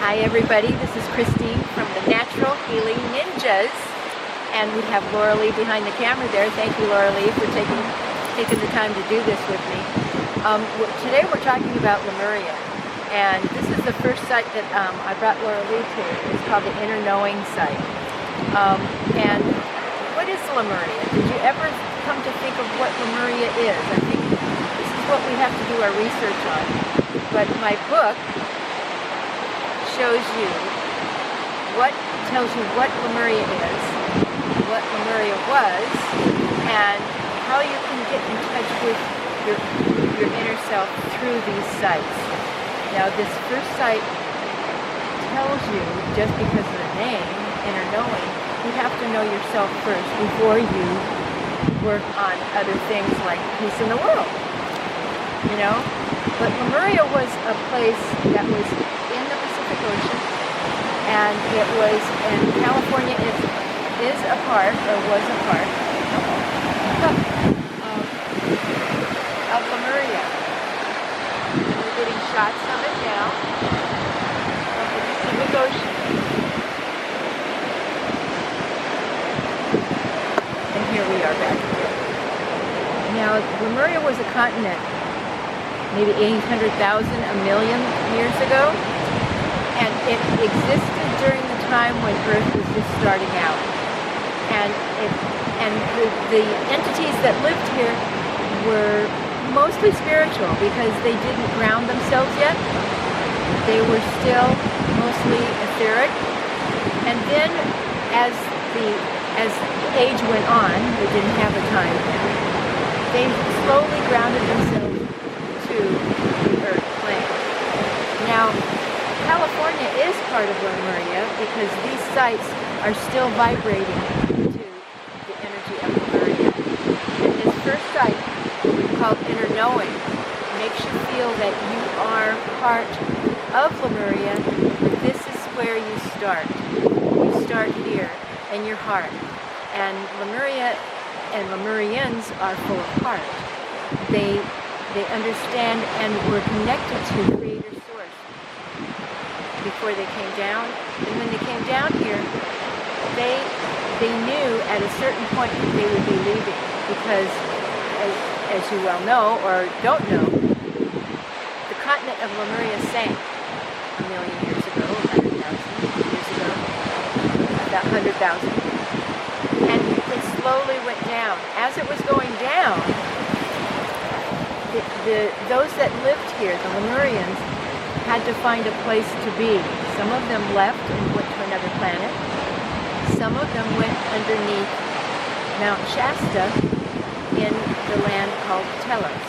Hi everybody, this is Christine from the Natural Healing Ninjas, and we have Laura Lee behind the camera there. Thank you, Laura Lee, for taking the time to do this with me. Today we're talking about Lemuria, and this is the first site that I brought Laura Lee to. It's called the Inner Knowing site. And what is Lemuria? Did you ever come to think of what Lemuria is? I think this is what we have to do our research on. But my book tells you what Lemuria is, what Lemuria was, and how you can get in touch with your inner self through these sites. Now this first site tells you, just because of the name, Inner Knowing, you have to know yourself first before you work on other things like peace in the world. You know? But Lemuria was a place that was in the Pacific Ocean, and it was, and California is a part, or was a part, of Lemuria. And we're getting shots of it now, of the Pacific Ocean. And here we are back here. Now, Lemuria was a continent, maybe 800,000, a million years ago, and it existed during the time when Earth was just starting out. And the entities that lived here were mostly spiritual because they didn't ground themselves yet. They were still mostly etheric. And then as the age went on, they didn't have a time then, they slowly grounded themselves to the Earth plane. Now, California is part of Lemuria because these sites are still vibrating to the energy of Lemuria. And this first site, called Inner Knowing, makes you feel that you are part of Lemuria, but this is where you start. You start here in your heart. And Lemuria and Lemurians are full of heart. They understand and were connected to Creator Source before they came down. And when they came down here, they knew at a certain point that they would be leaving because, as you well know or don't know, the continent of Lemuria sank a million years ago, 100,000 years ago, about 100,000. And it slowly went down. As it was going down, those that lived here, the Lemurians, had to find a place to be. Some of them left and went to another planet. Some of them went underneath Mount Shasta in the land called Telos.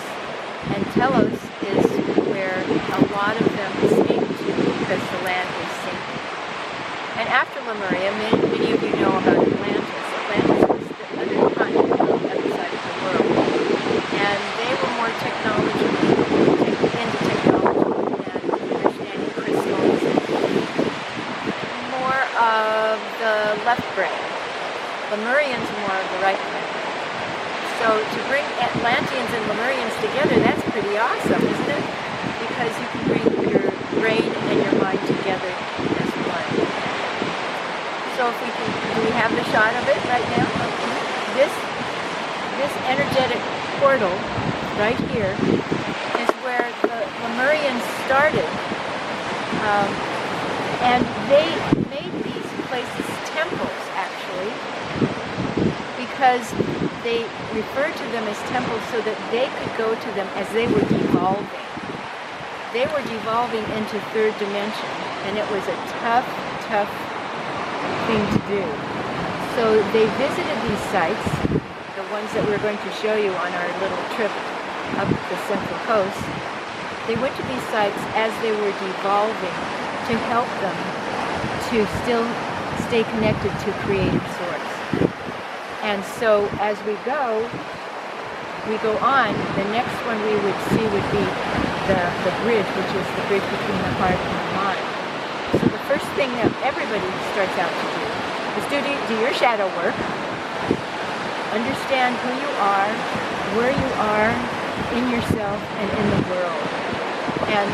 And Telos is where a lot of them escaped to because the land was sinking. And after Lemuria, many of you know about Atlantis. Atlantis was the other continent on the other side of the world. And they were more into technology and understanding crystals and more of the left brain. Lemurians more of the right brain. So to bring Atlanteans and Lemurians together, that's pretty awesome, isn't it? Because you can bring your brain and your mind together as one. So if we can, do we have the shot of it right now? This energetic portal right here is where the Lemurians started. And they made these places temples, actually, because they referred to them as temples so that they could go to them as they were devolving. They were devolving into third dimension, and it was a tough thing to do. So they visited these sites, the ones that we're going to show you on our little trip up the Central Coast. They went to these sites as they were devolving to help them to still stay connected to Creator Source. And so as we go on, the next one we would see would be the bridge, which is the bridge between the heart and the mind. So the first thing that everybody starts out to do is do your shadow work, understand who you are, where you are in yourself and in the world. And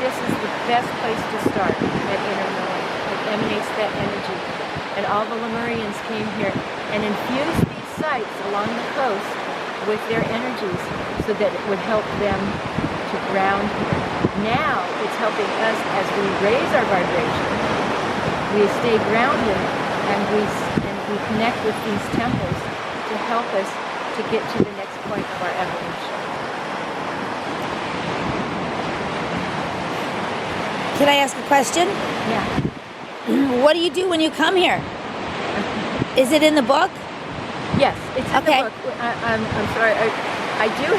this is the best place to start, that inner knowing. It emanates that energy. And all the Lemurians came here and infused these sites along the coast with their energies so that it would help them to ground here. Now it's helping us as we raise our vibration. We stay grounded and we connect with these temples to help us to get to the next point of our evolution. Can I ask a question? Yeah. What do you do when you come here? Is it in the book? Yes, it's in Okay. the book. I'm sorry. I do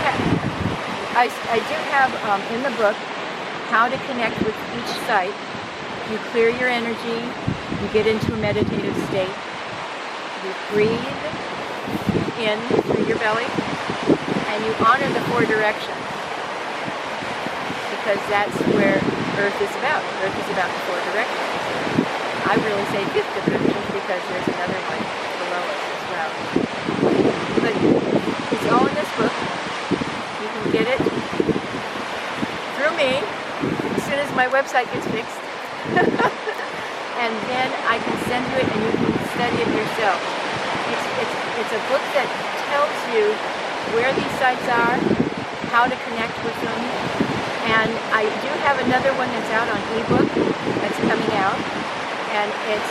have in the book how to connect with each site. You clear your energy. You get into a meditative state. You breathe in through your belly, and you honor the 4 directions, because that's where Earth is about. Earth is about the 4 directions. I really say 5th dimension because there's another one below us as well. But it's all in this book. You can get it through me as soon as my website gets fixed. And then I can send you it and you can study it yourself. It's a book that tells you where these sites are, how to connect with them. And I do have another one that's out on ebook that's coming out. And it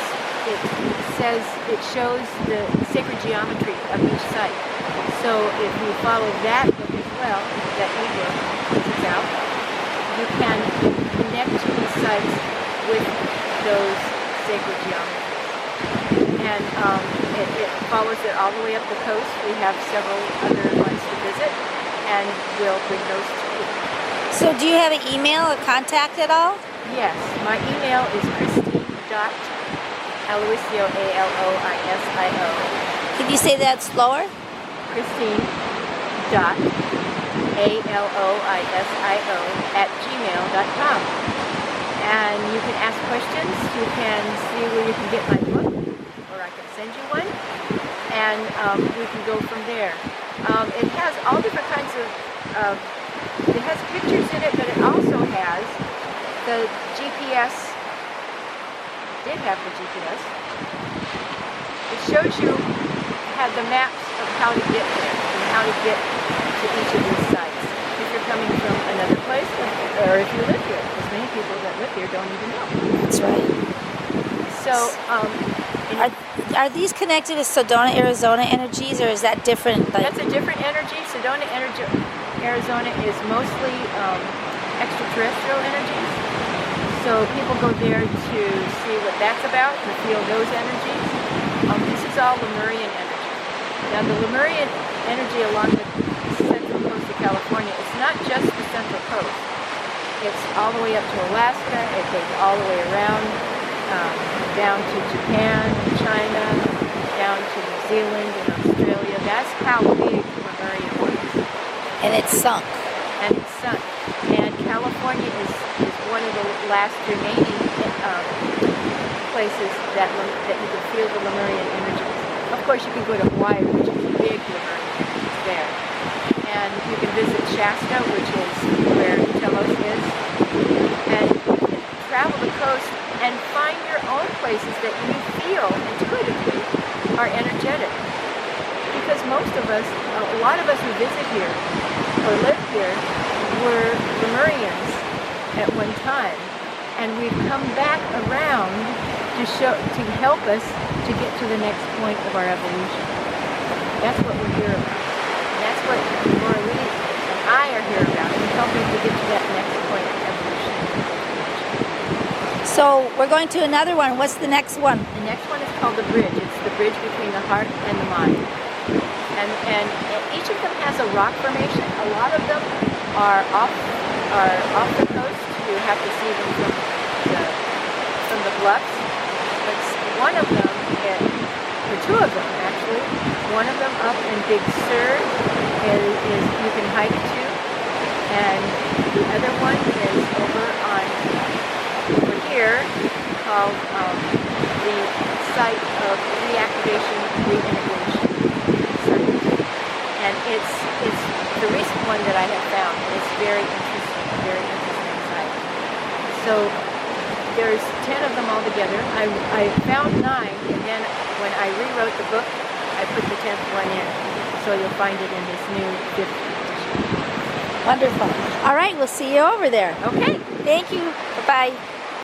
shows the sacred geometry of each site. So if you follow that book as well, that ebook is out, you can connect to these sites with those sacred geometries. And it follows it all the way up the coast. We have several other ones to visit, and we'll bring those to you. So do you have an email or contact at all? Yes, my email is Christine.Aloisio, Aloisio. Can you say that slower? Christine.Aloisio@gmail.com. And you can ask questions. You can see where you can get my book, or I can send you one, and we can go from there. It has all different kinds of it has pictures in it, but it also has the GPS. Did have the GPS. It shows you the maps of how to get there and how to get to each of these sites. If you're coming from another place, or if you live here, because many people that live here don't even know. That's right. So, are these connected with Sedona, Arizona energies, or is that different? That's a different energy. Sedona, Arizona is mostly extraterrestrial energies. So people go there to see what that's about, to feel those energies. This is all Lemurian energy. Now the Lemurian energy along the central coast of California, it's not just the central coast. It's all the way up to Alaska. It goes all the way around, down to Japan, China, down to New Zealand and Australia. That's how big Lemuria was. And it's sunk. And it's sunk. And California is one of the last remaining places that you can feel the Lemurian energies. Of course, you can go to Hawaii, which is big Lemurian energies there. And you can visit Shasta, which is where Telos is. And you can travel the coast and find your own places that you feel intuitively are energetic. Because most of us, a lot of us who visit here or live here were Lemurians at one time, and we've come back around to help us to get to the next point of our evolution. That's what we're here about. And that's what Laura Lee and I are here about, and helping to get to that next point of evolution. So we're going to another one. What's the next one? The next one is called the bridge. It's the bridge between the heart and the mind. And each of them has a rock formation. A lot of them are off the coast. You have to see them from the bluffs. But one of them, or two of them actually, one of them up in Big Sur is you can hike to, and the other one is over here called the site of reactivation reintegration. And it's the recent one that I have found, and it's very interesting site. So there's 10 of them altogether. I found 9, and then when I rewrote the book, I put the 10th one in. So you'll find it in this new 5th edition. Wonderful. All right, we'll see you over there. Okay. Thank you. Bye-bye.